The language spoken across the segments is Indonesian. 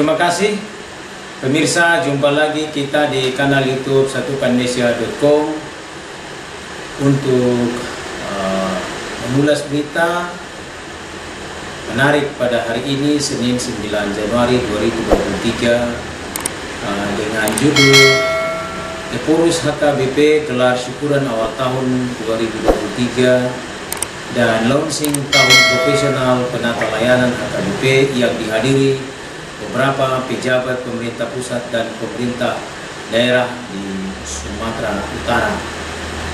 Terima kasih pemirsa, jumpa lagi kita di kanal YouTube satukanindonesia.com untuk mengulas berita menarik pada hari ini, Senin 9 Januari 2023, dengan judul Epurus HKBP gelar syukuran awal tahun 2023 dan launching tahun profesional penata layanan HKBP yang dihadiri beberapa pejabat pemerintah pusat dan pemerintah daerah di Sumatera Utara.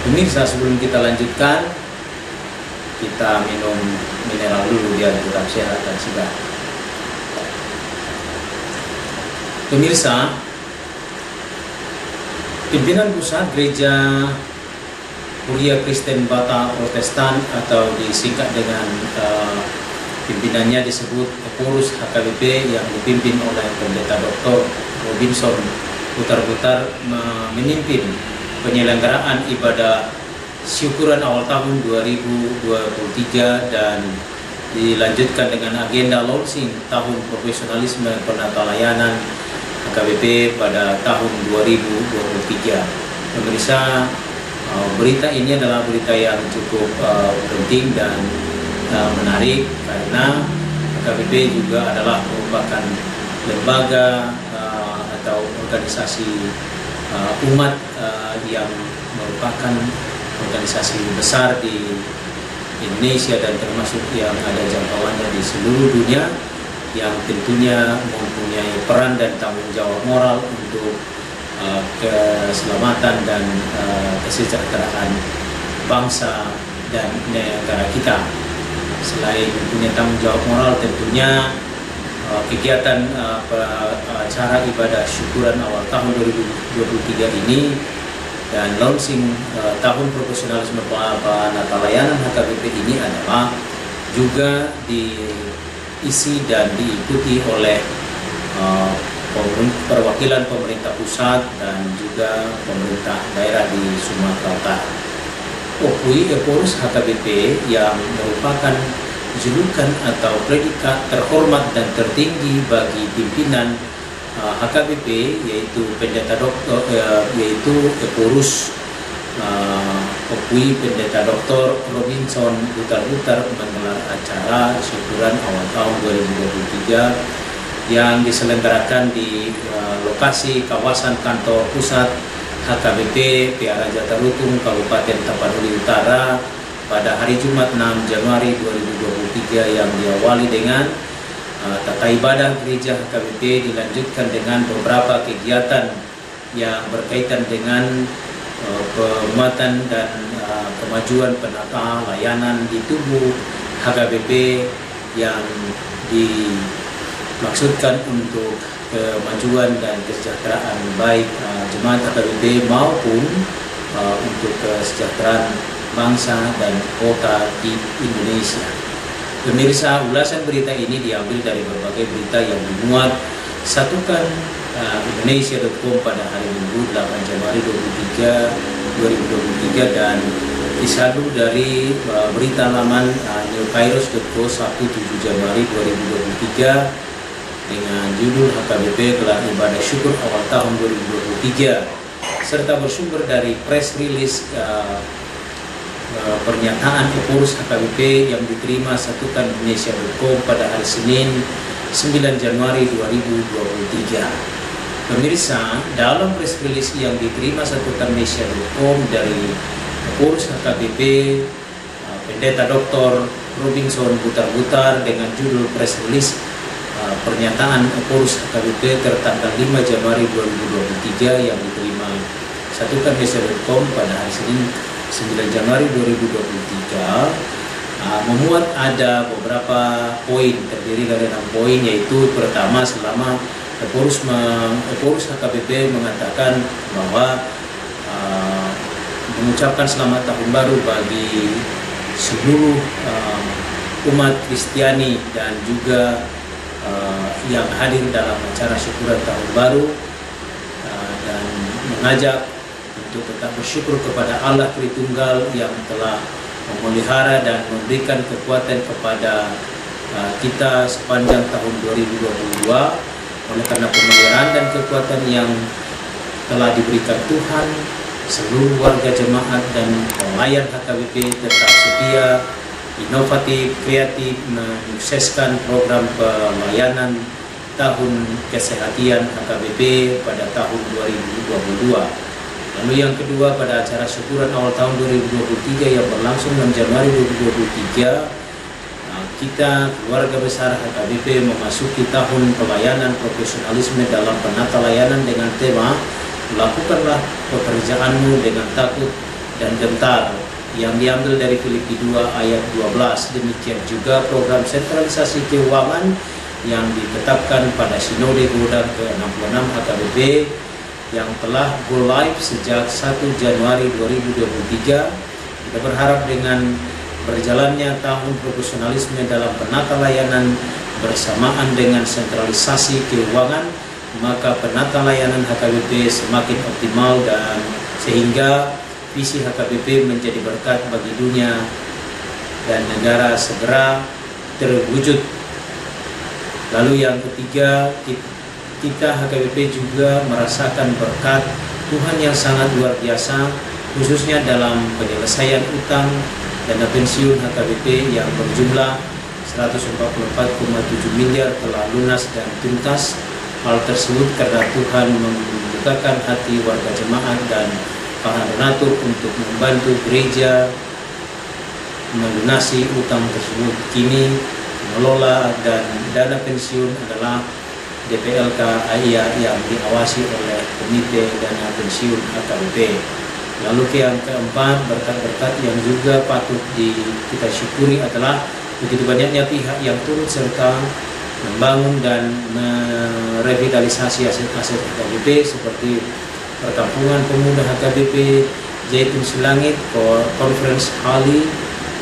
Pemirsa, sebelum kita lanjutkan, kita minum mineral dulu biar tetap sehat dan segar. Pemirsa, pimpinan pusat Gereja Kuria Kristen Batak Protestan atau disingkat dengan pimpinannya disebut Epurus HKBP yang dipimpin oleh Pendeta Dr. Robinson Butar-Butar memimpin penyelenggaraan ibadah syukuran awal tahun 2023 dan dilanjutkan dengan agenda launching tahun profesionalisme penata layanan HKBP pada tahun 2023. Pemirsa, berita ini adalah berita yang cukup penting dan menarik karena HKBP juga adalah merupakan lembaga atau organisasi umat yang merupakan organisasi besar di Indonesia dan termasuk yang ada jangkauannya di seluruh dunia, yang tentunya mempunyai peran dan tanggung jawab moral untuk keselamatan dan kesejahteraan bangsa dan negara kita. Selain punya tanggung jawab moral, tentunya kegiatan acara ibadah syukuran awal tahun 2023 ini dan launching tahun profesionalisme penata layanan HKBP ini adalah juga diisi dan diikuti oleh perwakilan pemerintah pusat dan juga pemerintah daerah di Sumatera Utara. OPUI Epurus HKBP yang merupakan julukan atau predikat terhormat dan tertinggi bagi pimpinan HKBP, yaitu Pendeta Doktor yaitu Epurus OPUI Pendeta Dr. Robinson Butar-Butar menggelar acara syukuran awal tahun 2023 yang diselenggarakan di lokasi kawasan kantor pusat HKBP PA Raja Tarutung, Kabupaten Tapanuli Utara pada hari Jumat 6 Januari 2023 yang diawali dengan tata ibadah gereja HKBP, dilanjutkan dengan beberapa kegiatan yang berkaitan dengan penguatan dan kemajuan penata layanan di tubuh HKBP yang dimaksudkan untuk kemajuan dan kesejahteraan baik jemaat HKBP maupun untuk kesejahteraan bangsa dan kota di Indonesia. Pemirsa, ulasan berita ini diambil dari berbagai berita yang dimuat Satukan Indonesia.com pada hari Minggu 8 Januari 2023 dan disalur dari berita laman newkairos.co Sabtu 7 Januari 2023 dengan judul HKBP gelar ibadah syukur awal tahun 2023 serta bersumber dari press release pernyataan Epurus HKBP yang diterima Satukan Indonesia.com pada hari Senin 9 Januari 2023. Pemirsa, dalam press release yang diterima Satukan Indonesia.com dari Epurus HKBP Pendeta Dr. Robinson Butar-Butar dengan judul press release pernyataan Epurus HKBP tertanggal 5 Januari 2023 yang diterima Satukan Indonesia.com pada hari Senin 9 Januari 2023 memuat ada beberapa poin, terdiri dari 6 poin, yaitu pertama, selama Epurus HKBP mengatakan bahwa mengucapkan selamat tahun baru bagi seluruh umat Kristiani dan juga yang hadir dalam acara syukuran tahun baru dan mengajak untuk tetap bersyukur kepada Allah Tritunggal yang telah memelihara dan memberikan kekuatan kepada kita sepanjang tahun 2022 Oleh karena pemeliharaan dan kekuatan yang telah diberikan Tuhan, seluruh warga jemaat dan pelayan HKBP tetap setia, inovatif, kreatif, menyukseskan program pelayanan tahun kesehatan HKBP pada tahun 2022. Lalu yang kedua, pada acara syukuran awal tahun 2023 yang berlangsung 6 Januari 2023, kita keluarga besar HKBP memasuki tahun pelayanan profesionalisme dalam penata layanan dengan tema "Lakukanlah pekerjaanmu dengan takut dan gentar", yang diambil dari Filipi 2 ayat 12. Demikian juga program sentralisasi keuangan yang ditetapkan pada Sinode Godang ke-66 HKBP yang telah go live sejak 1 Januari 2023. Kita berharap dengan berjalannya tahun profesionalisme dalam penata layanan bersamaan dengan sentralisasi keuangan, maka penata layanan HKBP semakin optimal dan sehingga visi HKBP menjadi berkat bagi dunia dan negara segera terwujud. Lalu yang ketiga, kita HKBP juga merasakan berkat Tuhan yang sangat luar biasa, khususnya dalam penyelesaian utang dana pensiun HKBP yang berjumlah 144,7 miliar telah lunas dan tuntas. Hal tersebut karena Tuhan membukakan hati warga jemaat dan para donatur untuk membantu gereja melunasi utang tersebut. Kini pengelola dan dana pensiun adalah DPLK AIA yang diawasi oleh Komite Dana Pensiun HKBP. Lalu yang keempat, berkat-berkat yang juga patut kita syukuri adalah begitu banyaknya pihak yang turut serta membangun dan merevitalisasi aset-aset HKBP seperti Perkampungan Pemuda HKBP, Zaitun Silangit, Conference Hali,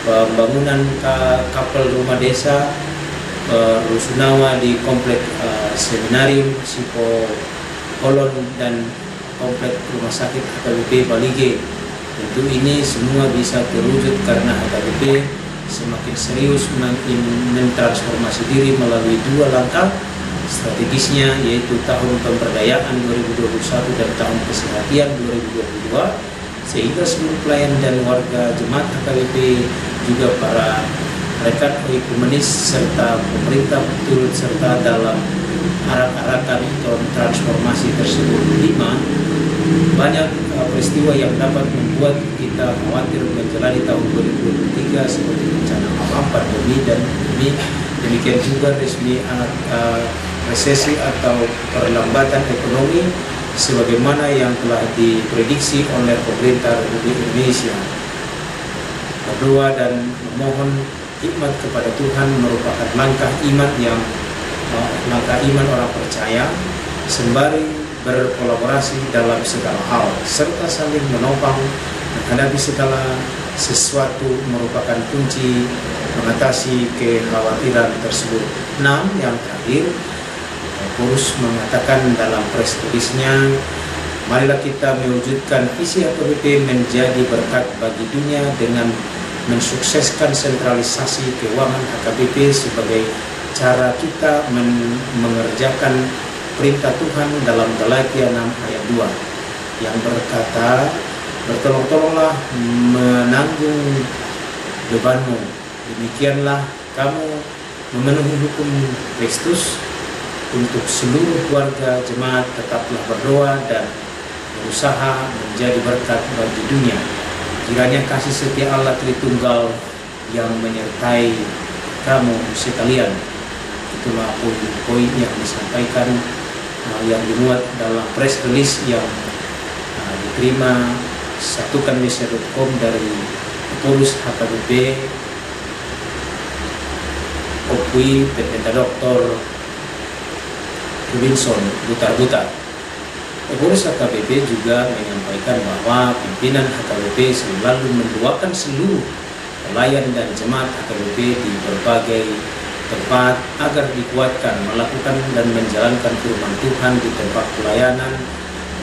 pembangunan kapal rumah desa, Rusunawa di Komplek Seminarium Sipo Kolon, dan Komplek Rumah Sakit HKBP Balige. Tentu ini semua bisa terwujud karena HKBP semakin serius mentransformasi diri melalui dua langkah strategisnya, yaitu tahun pemberdayaan 2021 dan tahun kesehatan 2022, sehingga seluruh pelayan dan warga jemaat HKBP juga para rekan ekumenis serta pemerintah turut serta dalam arak-arakan transformasi tersebut. 5. Banyak peristiwa yang dapat membuat kita khawatir menjalani tahun 2023 seperti bencana alam, pandemi, dan demikian juga resesi atau perlambatan ekonomi sebagaimana yang telah diprediksi oleh pemerintah Republik Indonesia. Berdoa dan memohon hikmat kepada Tuhan merupakan langkah iman orang percaya, sembari berkolaborasi dalam segala hal serta saling menopang menghadapi segala sesuatu merupakan kunci mengatasi kekhawatiran tersebut. 6. Yang terakhir, Paulus mengatakan dalam press release-nya, marilah kita mewujudkan visi HKBP menjadi berkat bagi dunia dengan mensukseskan sentralisasi keuangan HKBP sebagai cara kita mengerjakan perintah Tuhan dalam Galatia 6 ayat 2 yang berkata, bertolong-tolonglah menanggung bebanmu, demikianlah kamu memenuhi hukum Kristus. Untuk seluruh warga jemaat tetaplah berdoa dan berusaha menjadi berkat bagi dunia. Kiranya kasih setia Allah Tritunggal yang menyertai kamu sekalian. Itulah poin-poin yang disampaikan yang dimuat dalam press release yang diterima satukanmesia.com dari Paulus HKBP Opui Pendeta Dr. Robinson Butar-Butar. Paulus HKBP juga menyampaikan bahwa pimpinan HKBP selalu mendoakan seluruh pelayan dan jemaat HKBP di berbagai tempat agar dikuatkan melakukan dan menjalankan firman Tuhan di tempat pelayanan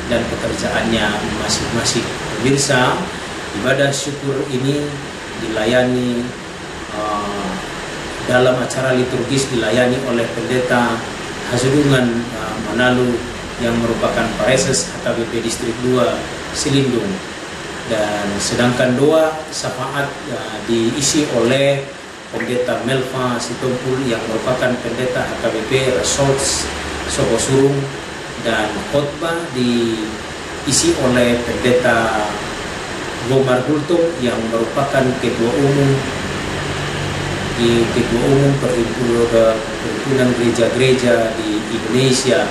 dan pekerjaannya masing-masing. Pemirsa, ibadah syukur ini dilayani dalam acara liturgis dilayani oleh pendeta Hasudungan Manado yang merupakan Pareses HKBP Distrik 2 Silindung. Dan sedangkan doa syafaat diisi oleh Pendeta Melva Sitompul yang merupakan pendeta HKBP Resort Sogosurung, dan khotbah diisi oleh Pendeta Gomar Gultom yang merupakan ketua umum perhimpunan gereja-gereja di Indonesia,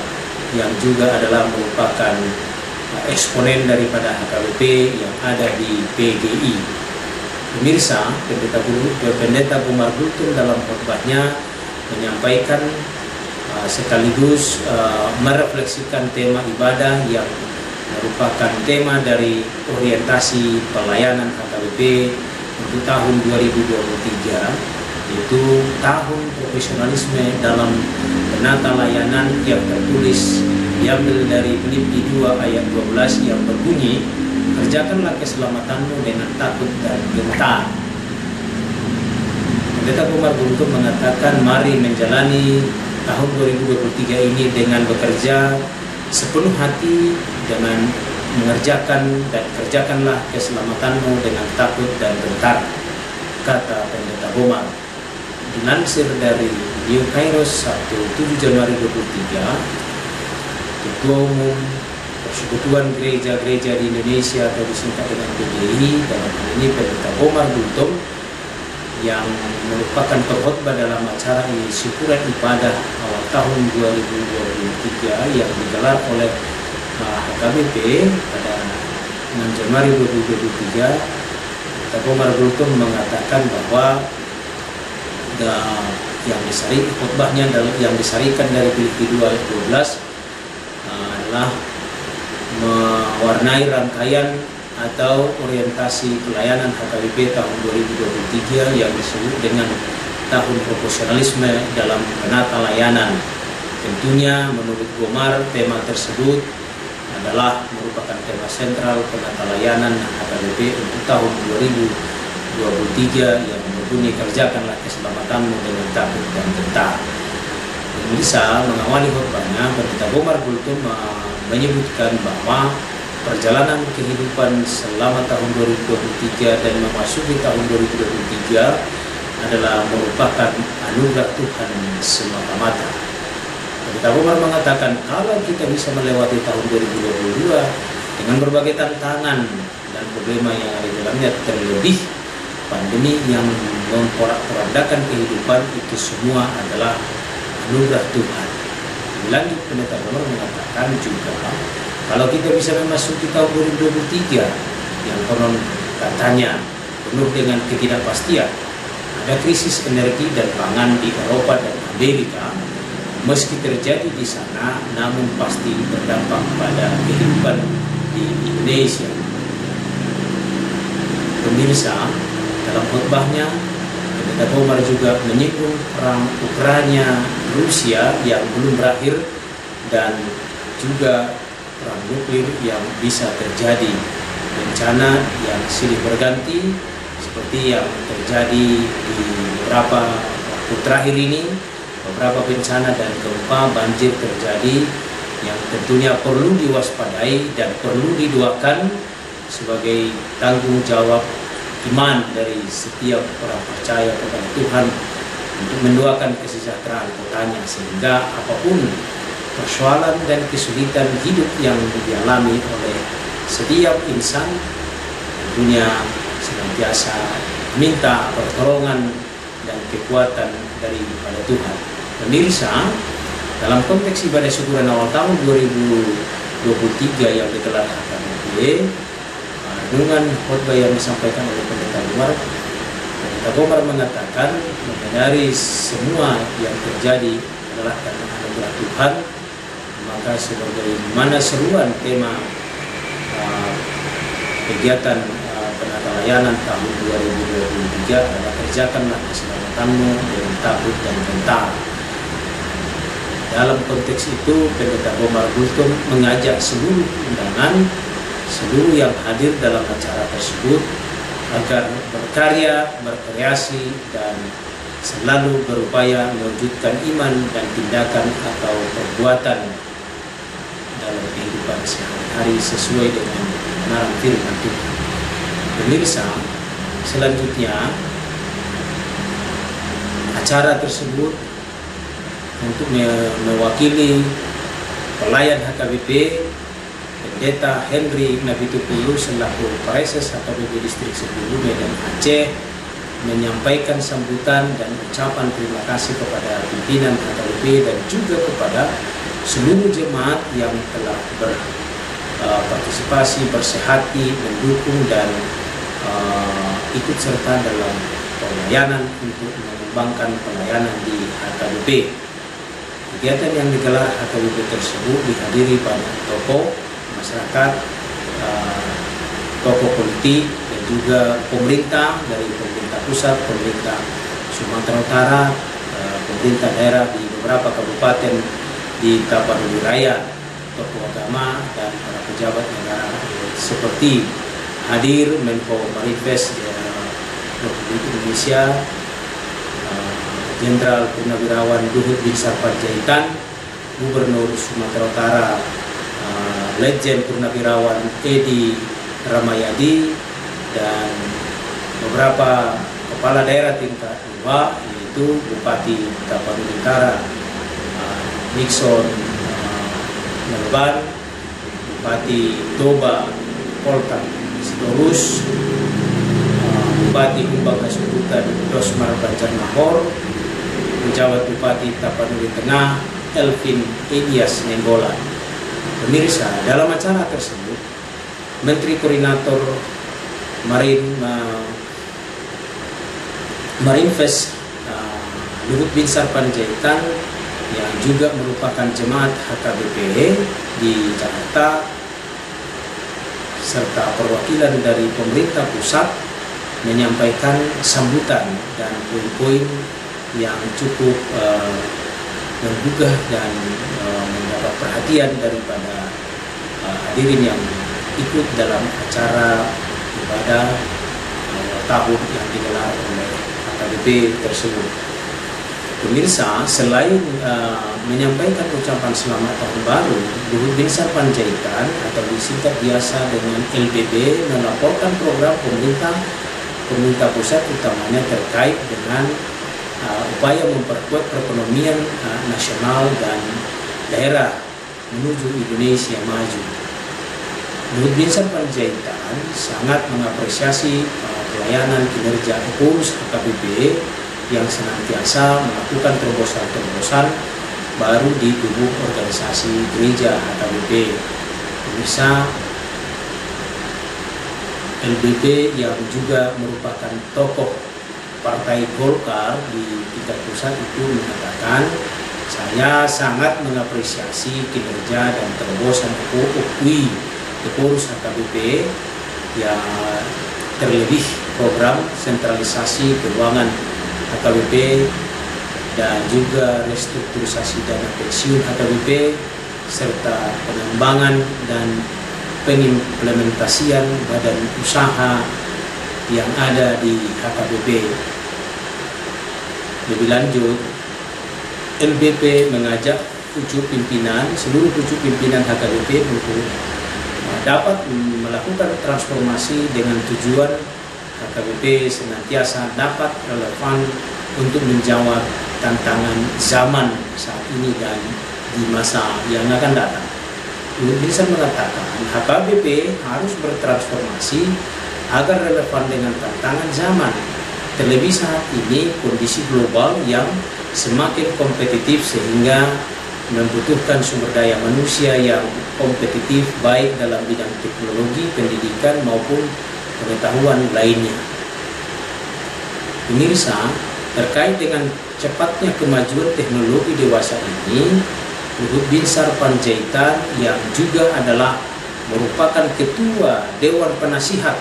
yang juga adalah merupakan eksponen daripada HKBP yang ada di PGI. Pemirsa, Pendeta Gomar Gultom dalam khotbahnya menyampaikan sekaligus merefleksikan tema ibadah yang merupakan tema dari orientasi pelayanan HKBP untuk tahun 2023, yaitu tahun profesionalisme dalam penata layanan, yang tertulis diambil dari Filipi 2 ayat 12 yang berbunyi, kerjakanlah keselamatanmu dengan takut dan gentar. Pendeta Gomar Gultom mengatakan, mari menjalani tahun 2023 ini dengan bekerja sepenuh hati, dengan mengerjakan dan kerjakanlah keselamatanmu dengan takut dan gentar, kata Pendeta Gomar. Dilansir dari New Kairos Sabtu 7 Januari 2023, Ketua Umum Persekutuan Gereja-Gereja di Indonesia atau disingkat dengan PGI, dalam hal ini Pendeta Gomar Gultom, yang merupakan pengkhotbah dalam acara syukuran ibadah awal tahun 2023 yang digelar oleh HKBP pada 6 Januari 2023. Pendeta Gomar Gultom mengatakan bahwa khotbahnya yang disarikan dari Filipi 2 ayat 12 adalah mewarnai rangkaian atau orientasi pelayanan HKBP tahun 2023 yang disebut dengan tahun profesionalisme dalam penata layanan. Tentunya menurut Gomar, tema tersebut adalah merupakan tema sentral penata layanan HKBP untuk tahun 2023 yang berbunyi, kerjakanlah keselamatanmu dengan takut dan gentar. Pemirsa, mengawali khotbahnya, Pendeta Gomar Gultom menyebutkan bahwa perjalanan kehidupan selama tahun 2023 dan memasuki tahun 2023 adalah merupakan anugerah Tuhan semata-mata. Pendeta Gomar mengatakan, kalau kita bisa melewati tahun 2022 dengan berbagai tantangan dan problema yang ada di dalamnya, terlebih pandemi yang memporak-porandakan kehidupan, itu semua adalah anugerah Tuhan. Lanjut, Pendeta Gomar mengatakan juga, kalau kita bisa memasuki tahun 2023 yang konon katanya penuh dengan ketidakpastian, ada krisis energi dan pangan di Eropa dan Amerika, meski terjadi di sana, namun pasti berdampak pada kehidupan di Indonesia. Pemirsa, dalam khotbahnya, Pendeta Gomar juga menyinggung perang Ukraina Rusia yang belum berakhir dan juga perang nuklir yang bisa terjadi, bencana yang silih berganti seperti yang terjadi di beberapa waktu terakhir ini, beberapa bencana dan gempa, banjir terjadi yang tentunya perlu diwaspadai dan perlu didoakan sebagai tanggung jawab iman dari setiap orang percaya kepada Tuhan untuk mendoakan kesejahteraan kotanya, sehingga apapun persoalan dan kesulitan hidup yang dialami oleh setiap insan, tentunya senantiasa minta pertolongan dan kekuatan daripada Tuhan. Pemirsa, dalam konteks ibadah syukuran awal tahun 2023 yang digelar HKBP, dengan khotbah yang disampaikan oleh Pendeta Gomar, Pendeta Gomar mengatakan, menyadari semua yang terjadi adalah karena anugerah Tuhan, maka sebagaimana seruan tema kegiatan penata layanan tahun 2023 adalah kerjakanlah keselamatanmu dengan takut dan gentar. Dalam konteks itu, Pendeta Gomar Gultom mengajak seluruh undangan, seluruh yang hadir dalam acara tersebut agar berkarya, berkreasi, dan selalu berupaya mewujudkan iman dan tindakan atau perbuatan dalam kehidupan sehari-hari sesuai dengan kebenaran firman Tuhan. Pemirsa, selanjutnya acara tersebut untuk mewakili pelayan HKBP, Pendeta Henry Nabitupulu selaku Pareses HKBP Distrik 10 Medan Aceh menyampaikan sambutan dan ucapan terima kasih kepada pimpinan HKBP dan juga kepada seluruh jemaat yang telah berpartisipasi, bersehati, mendukung dan ikut serta dalam pelayanan untuk mengembangkan pelayanan di HKBP. Kegiatan yang digelar HKBP tersebut dihadiri banyak tokoh masyarakat, tokoh politik dan juga pemerintah dari pemerintah pusat, pemerintah Sumatera Utara, pemerintah daerah di beberapa kabupaten di Tapanuli Raya, tokoh agama dan para pejabat negara seperti hadir Menko Marinvest Republik Indonesia, Jenderal Purnawirawan Luhut Binsar Panjaitan, Gubernur Sumatera Utara, Legend Purnawirawan Edi Ramayadi, dan beberapa kepala daerah tingkat 2 yaitu Bupati Tapanuli Utara Nixon Melban, Bupati Toba Poltan Sitorus, Bupati Humbang Kasubutan Dosmar Banjarnahor, Penjabat Bupati Tapanuli Tengah Elvin Elias Nenggolan. Pemirsa, dalam acara tersebut Menteri Koordinator Marinvest Luhut Binsar Panjaitan yang juga merupakan jemaat HKBP di Jakarta serta perwakilan dari pemerintah pusat menyampaikan sambutan dan poin-poin yang cukup menggugah dan mendapat perhatian daripada hadirin yang ikut dalam acara ibadah tahun yang digelar oleh HKBP tersebut. Pemirsa, selain menyampaikan ucapan selamat tahun baru, Luhut Binsar Panjaitan atau disingkat biasa dengan LBB melaporkan program pemerintah pusat utamanya terkait dengan upaya memperkuat perekonomian nasional dan daerah menuju Indonesia maju. Luhut Binsar Panjaitan sangat mengapresiasi pelayanan kinerja pengurus HKBP yang senantiasa melakukan terobosan-terobosan baru di tubuh organisasi gereja HKBP. Pemirsa, LBP yang juga merupakan tokoh Partai Golkar di tingkat pusat itu mengatakan, saya sangat mengapresiasi kinerja dan terobosan UKUI pengurus HKBP yang terlebih program sentralisasi keuangan HKBP dan juga restrukturisasi dana pensiun HKBP serta pengembangan dan pengimplementasian badan usaha yang ada di HKBP. Lebih lanjut, LBP mengajak seluruh pucuk pimpinan HKBP untuk dapat melakukan transformasi dengan tujuan HKBP senantiasa dapat relevan untuk menjawab tantangan zaman saat ini dan di masa yang akan datang. Bisa mengatakan HKBP harus bertransformasi agar relevan dengan tantangan zaman. Terlebih saat ini kondisi global yang semakin kompetitif sehingga membutuhkan sumber daya manusia yang kompetitif baik dalam bidang teknologi, pendidikan maupun pengetahuan lainnya. Pemirsa, terkait dengan cepatnya kemajuan teknologi dewasa ini, Luhut Binsar Panjaitan yang juga adalah merupakan ketua Dewan Penasihat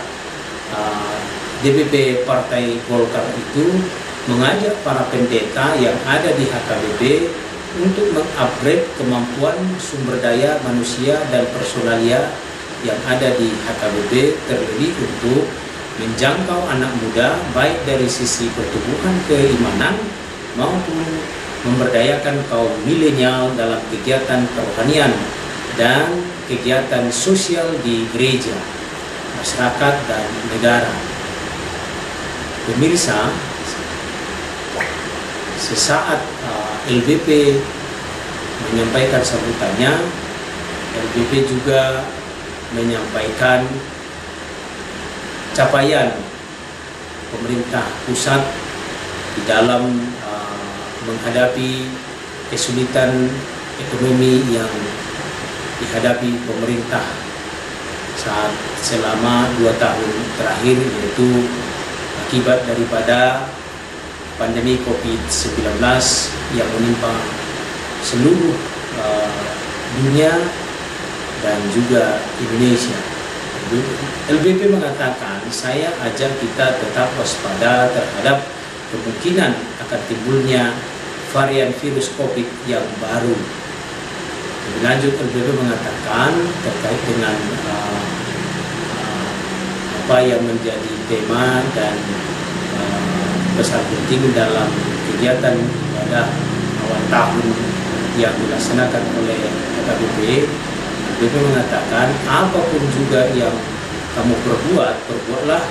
DPP Partai Golkar itu mengajak para pendeta yang ada di HKBP untuk mengupgrade kemampuan sumber daya manusia dan personalia yang ada di HKBP, terlebih untuk menjangkau anak muda baik dari sisi pertumbuhan keimanan maupun memberdayakan kaum milenial dalam kegiatan kerohanian dan kegiatan sosial di gereja, masyarakat, dan negara. Pemirsa, sesaat LBP menyampaikan sambutannya, LBP juga menyampaikan capaian pemerintah pusat di dalam menghadapi kesulitan ekonomi yang dihadapi pemerintah selama 2 tahun terakhir, yaitu akibat daripada pandemi COVID-19 yang menimpa seluruh dunia dan juga Indonesia. LBP mengatakan, saya ajak kita tetap waspada terhadap kemungkinan akan timbulnya varian virus COVID yang baru. Lebih lanjut, LBP mengatakan terkait dengan apa yang menjadi tema dan pesan penting dalam kegiatan ibadah awal tahun yang dilaksanakan oleh HKBP. LBP mengatakan, apapun juga yang kamu perbuatlah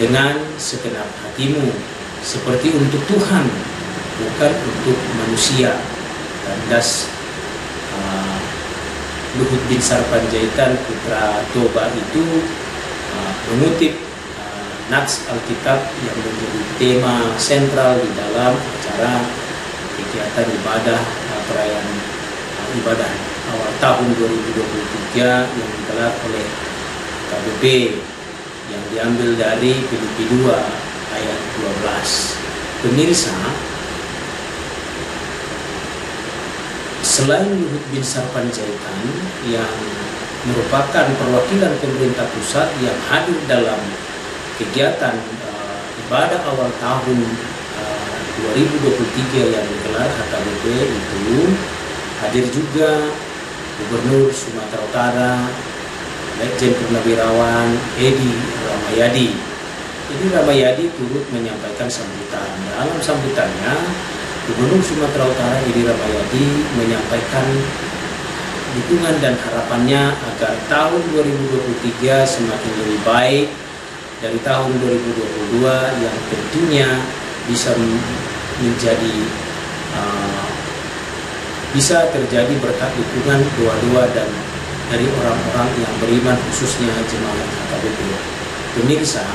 dengan segenap hatimu, seperti untuk Tuhan, bukan untuk manusia. Tandas Luhut bin Sarpanjaitan, putra Toba itu mengutip nats Alkitab yang menjadi tema sentral di dalam acara kegiatan ibadah perayaan ibadah awal tahun 2023 yang digelar oleh KBP, yang diambil dari Filipi 2 ayat 12. Pemirsa, selain Luhut bin Sarpanjaitan yang merupakan perwakilan pemerintah pusat yang hadir dalam kegiatan ibadah awal tahun 2023 yang digelar HKBP itu, hadir juga Gubernur Sumatera Utara, Lejen Purnawirawan Edi Ramayadi. Edi Ramayadi turut menyampaikan sambutan. Dalam sambutannya, Gubernur Sumatera Utara Edi Ramayadi menyampaikan dukungan dan harapannya agar tahun 2023 semakin lebih baik dari tahun 2022 yang tentunya bisa menjadi bisa terjadi berkat dukungan doa-doa dan dari orang-orang yang beriman, khususnya jemaat HKBP. Pemirsa,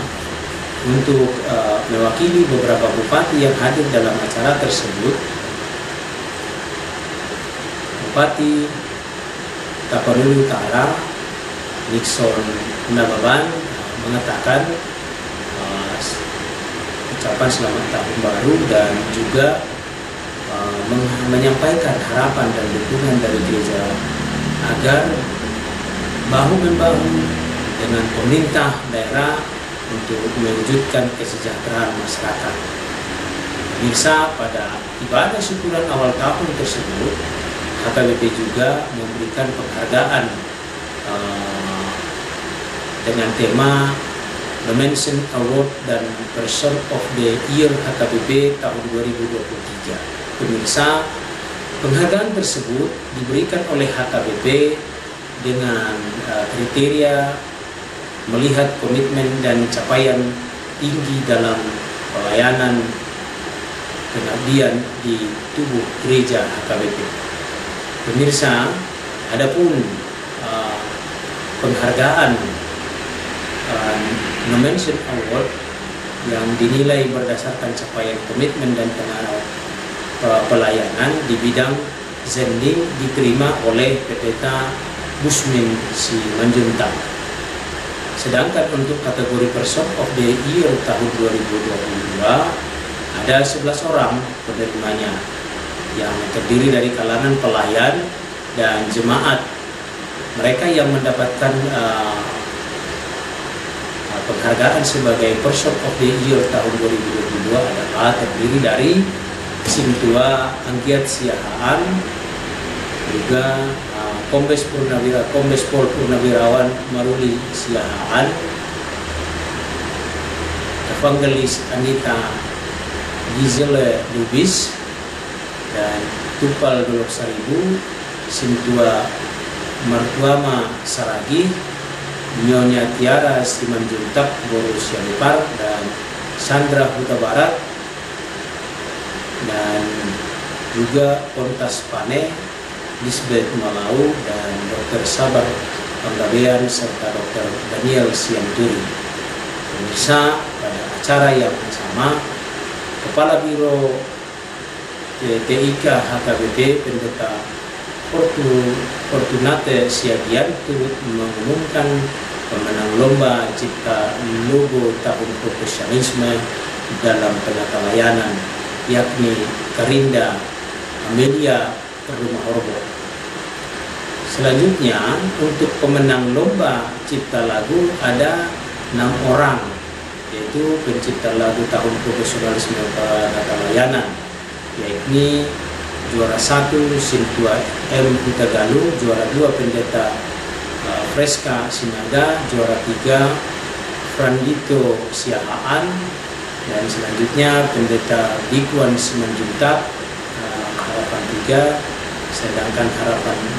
untuk mewakili beberapa bupati yang hadir dalam acara tersebut, Bupati Tapanuli Utara Nixon Nababan mengatakan ucapan selamat tahun baru dan juga menyampaikan harapan dan dukungan dari gereja agar bahu-membahu dengan pemerintah daerah untuk mewujudkan kesejahteraan masyarakat. Pemirsa, pada ibadah syukuran awal tahun tersebut, HKBP juga memberikan penghargaan dengan tema The Mention Award dan Person of the Year HKBP tahun 2023. Pemirsa, penghargaan tersebut diberikan oleh HKBP dengan kriteria melihat komitmen dan capaian tinggi dalam pelayanan pengabdian di tubuh gereja HKBP. Pemirsa, adapun penghargaan Mention Award yang dinilai berdasarkan capaian komitmen dan pelayanan di bidang Zending diterima oleh Pendeta Busmin Simanjuntak. Sedangkan untuk kategori Person of the Year tahun 2022 ada 11 orang penerimanya yang terdiri dari kalangan pelayan dan jemaat. Mereka yang mendapatkan penghargaan sebagai Person of the Year tahun 2022 adalah terdiri dari Sintua Anggiat Siahaan, juga Kombes Pol Purnawirawan Maruli Siahaan, Evangelis Anita Gisele Lubis dan Tupal Dolok Saribu, Sintua Martuama Saragi, Nyonya Tiara Simanjuntak Boros Yanipar, dan Sandra Huta Barat, dan juga Kontas Pane, Lisbeth Malau, dan Dr. Sabar Panggabean, serta Dr. Daniel Sianturi. Pemirsa, pada acara yang sama, Kepala Biro TIK HKBP Pendeta Fortunate Siagian turut mengumumkan pemenang lomba cipta logo tahun profesionalisme dalam penata layanan, yakni Karinda Amelia Rumah Orbo. Selanjutnya, untuk pemenang lomba cipta lagu ada 6 orang, yaitu pencipta lagu tahun profesionalisme penata layanan, yakni juara 1 Sintua M. Hutagalu, juara 2 Pendeta Freska Sinaga, juara 3 Frandito Siahaan, dan selanjutnya Pendeta Bikuan Simanjuntak, harapan 3, sedangkan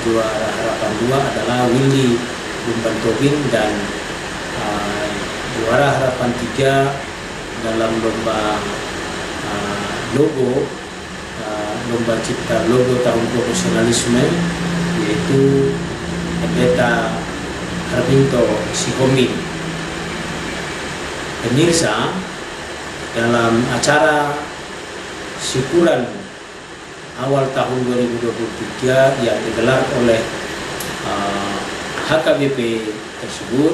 juara harapan 2 adalah Willy Lumban Tobin, dan juara harapan 3 dalam lomba lomba cipta logo tahun profesionalisme, yaitu Pendeta Harbinto Sikomi. Pemirsa, dalam acara syukuran awal tahun 2023 yang digelar oleh HKBP tersebut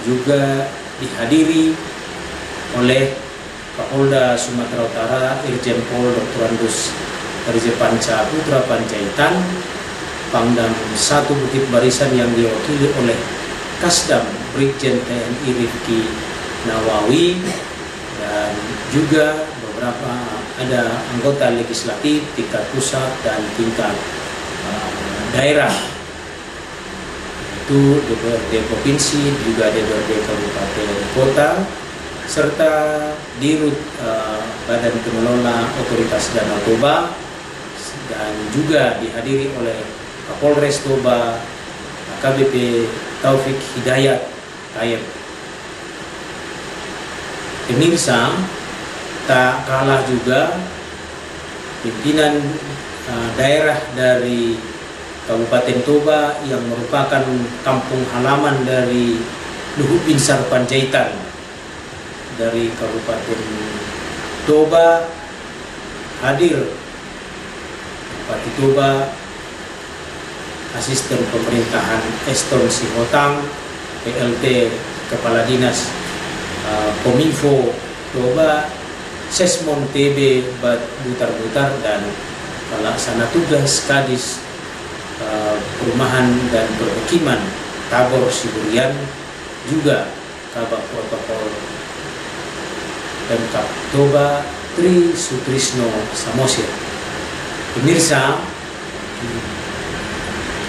juga dihadiri oleh Kapolda Sumatera Utara Irjen Pol Dr. Andus Rije Panca Putra Panjaitan, Pangdam 1 Bukit Barisan yang diwakili oleh Kasdam Brigjen TNI Rifki Nawawi, dan juga beberapa ada anggota legislatif tingkat pusat dan tingkat daerah, itu DPRD Provinsi, juga DPRD Kabupaten Kota, serta Dirut Badan Pengelola Otoritas Danau Toba, dan juga dihadiri oleh Kapolres Toba AKBP Taufik Hidayat Taib. Pemirsa, tak kalah juga pimpinan daerah dari Kabupaten Toba yang merupakan kampung halaman dari Luhut Binsar Panjaitan dari Kabupaten Toba hadir. Bupati Toba, Asisten Pemerintahan Eston Sihotang, PLT Kepala Dinas Kominfo Toba, Sesmon TB Butar-Butar, dan pelaksana tugas Kadis Perumahan dan Permukiman Tabor Siburian, juga Kabak Protokol Pemkab Toba Tri Sutrisno Samosir. Pemirsa,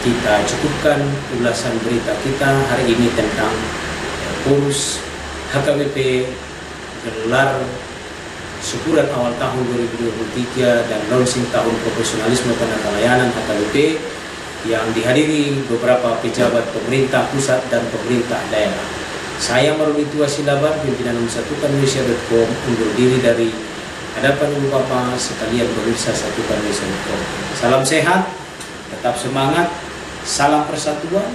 kita cukupkan ulasan berita kita hari ini tentang Porus HKBP gelar syukuran awal tahun 2023 dan launching tahun profesionalisme penata layanan HKBP yang dihadiri beberapa pejabat pemerintah pusat dan pemerintah daerah. Saya Maruli Tua Silaban, pimpinan Satukan Indonesia.com, undur diri dari hadapan Ibu Bapak sekalian pemirsa Satukan Indonesia.com. Salam sehat, tetap semangat, salam persatuan.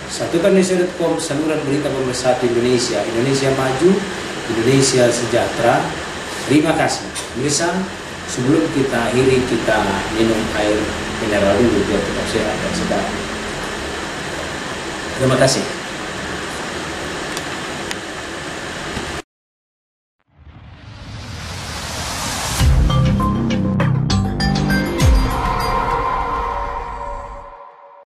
Satukan Indonesia.com, saluran berita pemersatu Indonesia. Indonesia maju, Indonesia sejahtera. Terima kasih. Pemirsa, sebelum kita akhiri, kita minum air mineral dulu biar tetap sehat dan sedap. Terima kasih.